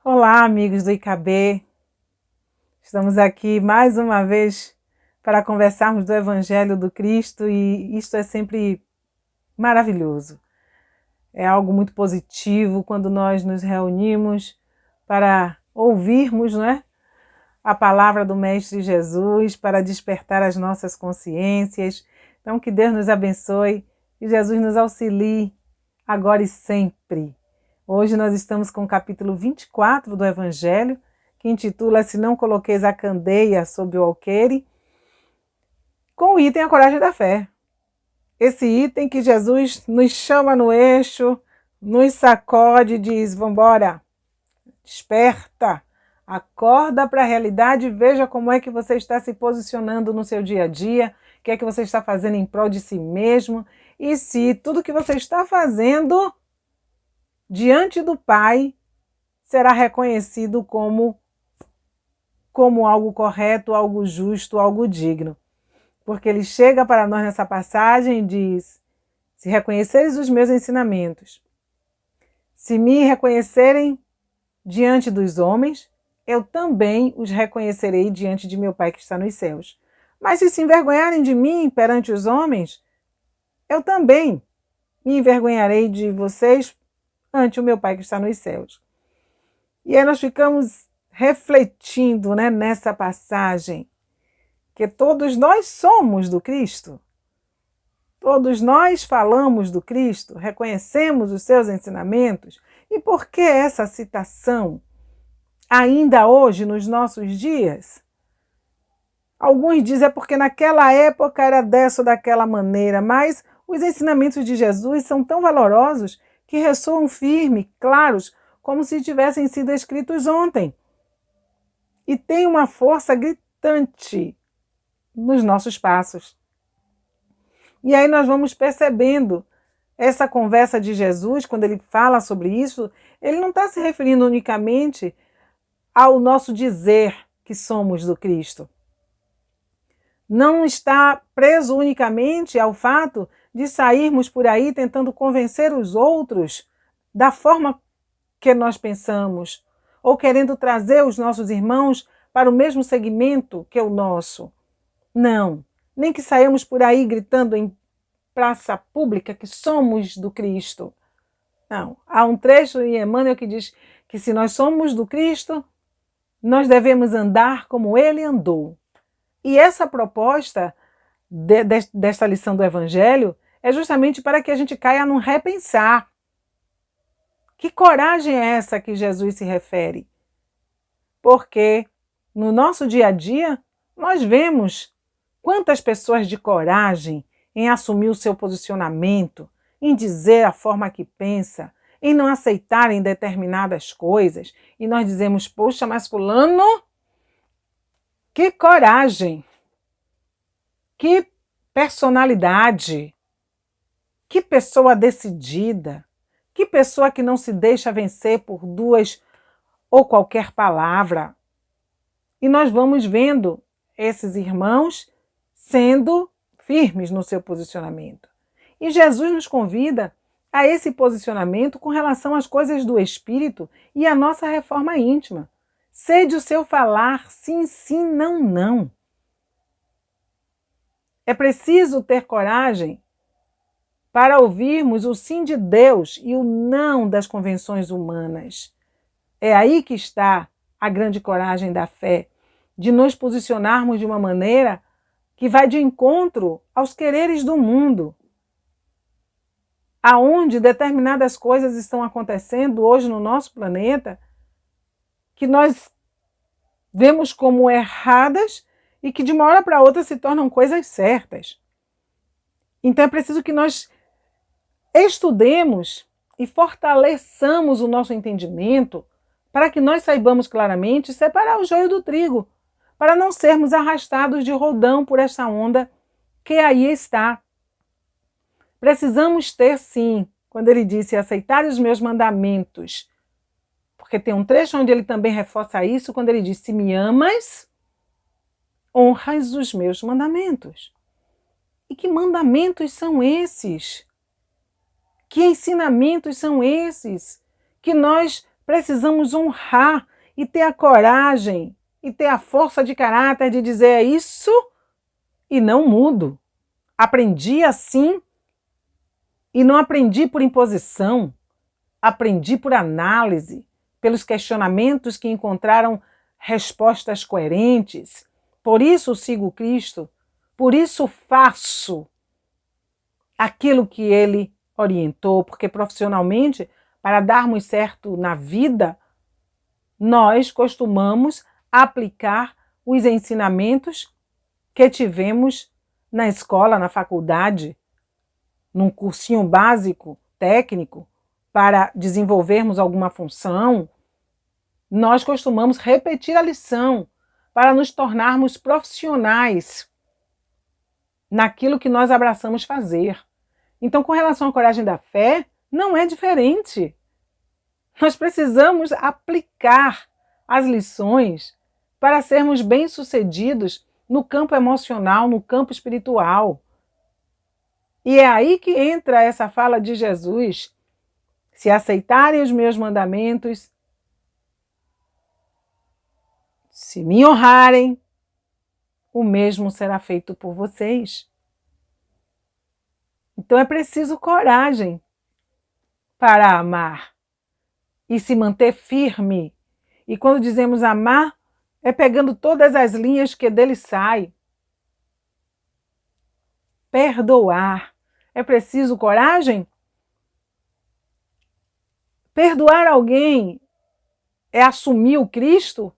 Olá, amigos do IKB. Estamos aqui mais uma vez para conversarmos do Evangelho do Cristo e isto é sempre maravilhoso. É algo muito positivo quando nós nos reunimos para ouvirmos, a palavra do Mestre Jesus, para despertar as nossas consciências. Então, que Deus nos abençoe e Jesus nos auxilie agora e sempre. Hoje nós estamos com o capítulo 24 do Evangelho, que intitula Se Não Coloqueis a Candeia sobre o Alqueire, com o item A Coragem da Fé. Esse item que Jesus nos chama no eixo, nos sacode e diz, vambora, desperta, acorda para a realidade e veja como é que você está se posicionando no seu dia a dia, o que é que você está fazendo em prol de si mesmo e se tudo que você está fazendo diante do Pai será reconhecido como algo correto, algo justo, algo digno. Porque ele chega para nós nessa passagem e diz, se reconheceres os meus ensinamentos, se me reconhecerem diante dos homens, eu também os reconhecerei diante de meu Pai que está nos céus. Mas se envergonharem de mim perante os homens, eu também me envergonharei de vocês ante o meu Pai que está nos céus. E aí nós ficamos refletindo, nessa passagem, que todos nós somos do Cristo. Todos nós falamos do Cristo, reconhecemos os seus ensinamentos. E por que essa citação ainda hoje, nos nossos dias? Alguns dizem é porque naquela época era dessa ou daquela maneira, mas os ensinamentos de Jesus são tão valorosos que ressoam firme, claros, como se tivessem sido escritos ontem. E tem uma força gritante nos nossos passos. E aí nós vamos percebendo essa conversa de Jesus, quando ele fala sobre isso, ele não está se referindo unicamente ao nosso dizer que somos do Cristo. Não está preso unicamente ao fato de sairmos por aí tentando convencer os outros da forma que nós pensamos, ou querendo trazer os nossos irmãos para o mesmo segmento que o nosso. Não, nem que saímos por aí gritando em praça pública que somos do Cristo. Não, há um trecho em Emmanuel que diz que se nós somos do Cristo, nós devemos andar como ele andou. E essa proposta desta lição do Evangelho é justamente para que a gente caia num repensar. Que coragem é essa que Jesus se refere? Porque no nosso dia a dia, nós vemos quantas pessoas de coragem em assumir o seu posicionamento, em dizer a forma que pensa, em não aceitarem determinadas coisas. E nós dizemos, poxa, mas fulano, que coragem, que personalidade, que pessoa decidida, que pessoa que não se deixa vencer por duas ou qualquer palavra. E nós vamos vendo esses irmãos sendo firmes no seu posicionamento. E Jesus nos convida a esse posicionamento com relação às coisas do Espírito e à nossa reforma íntima. Sede o seu falar, sim, sim, não, não. É preciso ter coragem para ouvirmos o sim de Deus e o não das convenções humanas. É aí que está a grande coragem da fé, de nos posicionarmos de uma maneira que vai de encontro aos quereres do mundo, aonde determinadas coisas estão acontecendo hoje no nosso planeta, que nós vemos como erradas e que de uma hora para outra se tornam coisas certas. Então é preciso que nós estudemos e fortaleçamos o nosso entendimento para que nós saibamos claramente separar o joio do trigo, para não sermos arrastados de roldão por essa onda que aí está. Precisamos ter, sim, quando ele disse aceitar os meus mandamentos, porque tem um trecho onde ele também reforça isso, quando ele diz, se me amas, honras os meus mandamentos. E que mandamentos são esses? Que ensinamentos são esses que nós precisamos honrar e ter a coragem e ter a força de caráter de dizer é isso e não mudo. Aprendi assim e não aprendi por imposição, aprendi por análise, pelos questionamentos que encontraram respostas coerentes. Por isso sigo Cristo, por isso faço aquilo que Ele orientou, porque profissionalmente, para darmos certo na vida, nós costumamos aplicar os ensinamentos que tivemos na escola, na faculdade, num cursinho básico, técnico, para desenvolvermos alguma função. Nós costumamos repetir a lição para nos tornarmos profissionais naquilo que nós abraçamos fazer. Então, com relação à coragem da fé, não é diferente. Nós precisamos aplicar as lições para sermos bem-sucedidos no campo emocional, no campo espiritual. E é aí que entra essa fala de Jesus: se aceitarem os meus mandamentos, se me honrarem, o mesmo será feito por vocês. Então é preciso coragem para amar e se manter firme. E quando dizemos amar, é pegando todas as linhas que dele saem. Perdoar. É preciso coragem? Perdoar alguém é assumir o Cristo?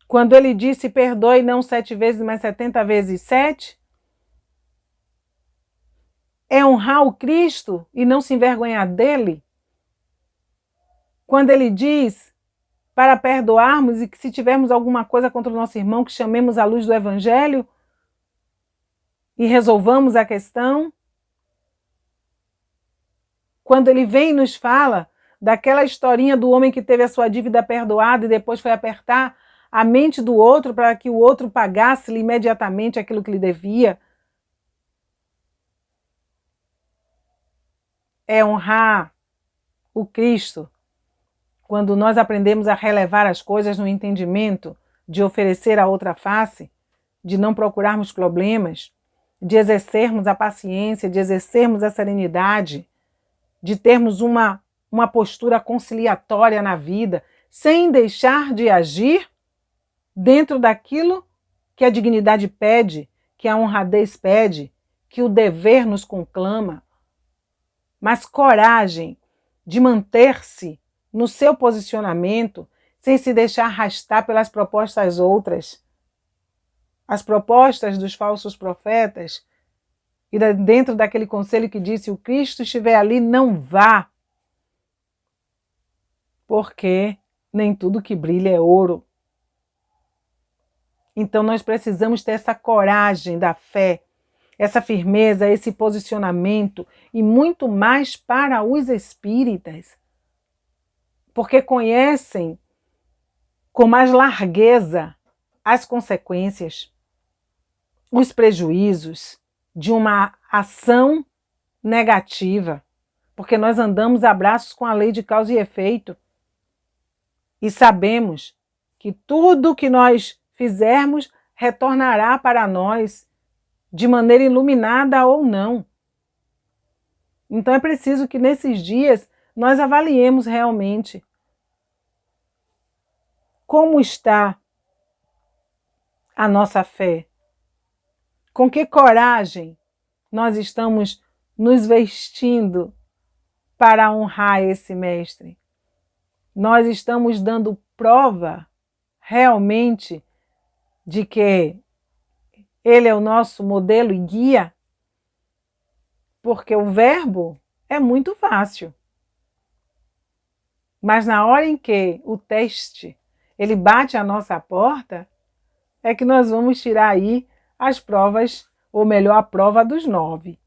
Quando ele disse perdoe não 7 vezes, mas 70 vezes 7? É honrar o Cristo e não se envergonhar dele? Quando ele diz para perdoarmos e que se tivermos alguma coisa contra o nosso irmão, que chamemos à luz do Evangelho e resolvamos a questão? Quando ele vem e nos fala daquela historinha do homem que teve a sua dívida perdoada e depois foi apertar a mente do outro para que o outro pagasse-lhe imediatamente aquilo que lhe devia. É honrar o Cristo quando nós aprendemos a relevar as coisas no entendimento, de oferecer a outra face, de não procurarmos problemas, de exercermos a paciência, de exercermos a serenidade, de termos uma postura conciliatória na vida, sem deixar de agir dentro daquilo que a dignidade pede, que a honradez pede, que o dever nos conclama, mas coragem de manter-se no seu posicionamento sem se deixar arrastar pelas propostas outras, as propostas dos falsos profetas, e dentro daquele conselho que disse: o Cristo estiver ali, não vá, porque nem tudo que brilha é ouro. Então nós precisamos ter essa coragem da fé, essa firmeza, esse posicionamento, e muito mais para os espíritas, porque conhecem com mais largueza as consequências, os prejuízos de uma ação negativa, porque nós andamos a braços com a lei de causa e efeito e sabemos que tudo que nós fizermos retornará para nós de maneira iluminada ou não. Então é preciso que nesses dias nós avaliemos realmente como está a nossa fé, com que coragem nós estamos nos vestindo para honrar esse mestre. Nós estamos dando prova realmente de que ele é o nosso modelo e guia, porque o verbo é muito fácil. Mas na hora em que o teste ele bate a nossa porta, é que nós vamos tirar aí as provas, ou melhor, a prova dos 9.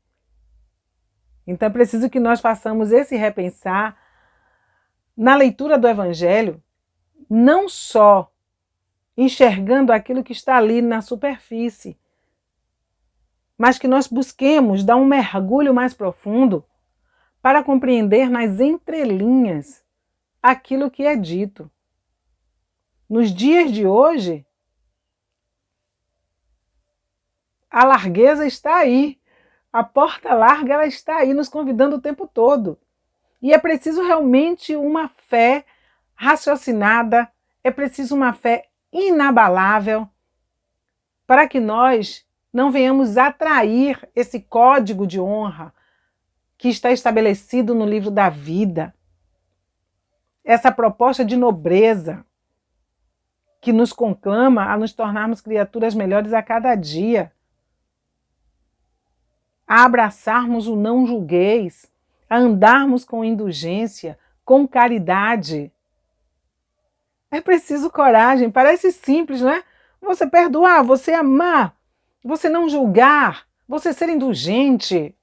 Então é preciso que nós façamos esse repensar na leitura do Evangelho, não só enxergando aquilo que está ali na superfície, mas que nós busquemos dar um mergulho mais profundo para compreender nas entrelinhas aquilo que é dito. Nos dias de hoje, a largueza está aí, a porta larga ela está aí, nos convidando o tempo todo. E é preciso realmente uma fé raciocinada, é preciso uma fé inabalável para que nós não venhamos atrair esse código de honra que está estabelecido no livro da vida, essa proposta de nobreza que nos conclama a nos tornarmos criaturas melhores a cada dia, a abraçarmos o não julgueis, a andarmos com indulgência, com caridade. É preciso coragem, parece simples, não é? Você perdoar, você amar, você não julgar, você ser indulgente,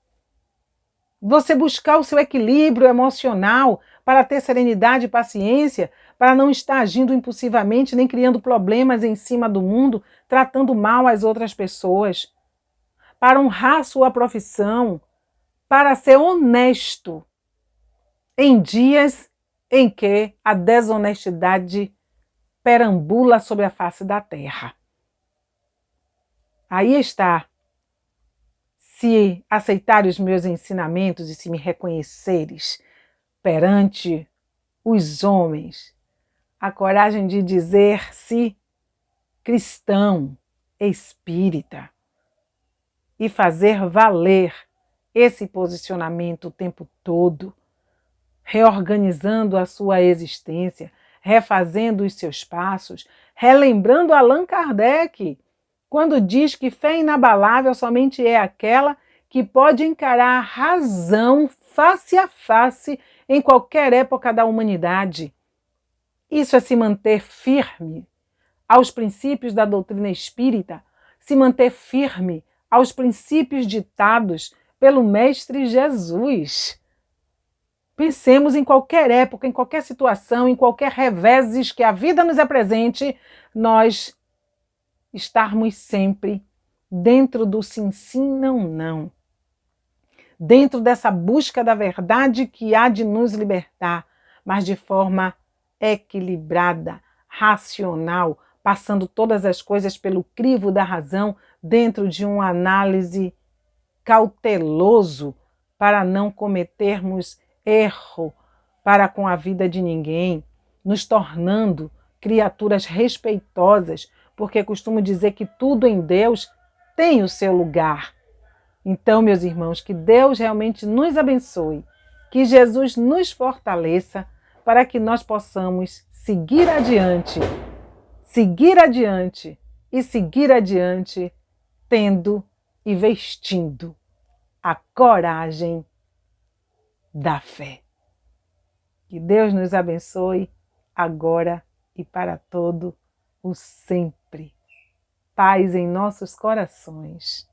você buscar o seu equilíbrio emocional para ter serenidade e paciência, para não estar agindo impulsivamente, nem criando problemas em cima do mundo, tratando mal as outras pessoas, para honrar sua profissão, para ser honesto em dias em que a desonestidade perambula sobre a face da terra. Aí está. Se aceitares os meus ensinamentos e se me reconheceres perante os homens, a coragem de dizer-se cristão, espírita, e fazer valer esse posicionamento o tempo todo, reorganizando a sua existência, refazendo os seus passos, relembrando Allan Kardec, quando diz que fé inabalável somente é aquela que pode encarar a razão face a face em qualquer época da humanidade. Isso é se manter firme aos princípios da doutrina espírita, se manter firme aos princípios ditados pelo Mestre Jesus. Pensemos em qualquer época, em qualquer situação, em qualquer reveses que a vida nos apresente, nós estarmos sempre dentro do sim, sim, não, não. Dentro dessa busca da verdade que há de nos libertar, mas de forma equilibrada, racional, passando todas as coisas pelo crivo da razão, dentro de uma análise cauteloso para não cometermos erro para com a vida de ninguém, nos tornando criaturas respeitosas, porque costumo dizer que tudo em Deus tem o seu lugar. Então, meus irmãos, que Deus realmente nos abençoe, que Jesus nos fortaleça para que nós possamos seguir adiante e seguir adiante, tendo e vestindo a coragem da fé. Que Deus nos abençoe agora e para todo o sempre. Paz em nossos corações.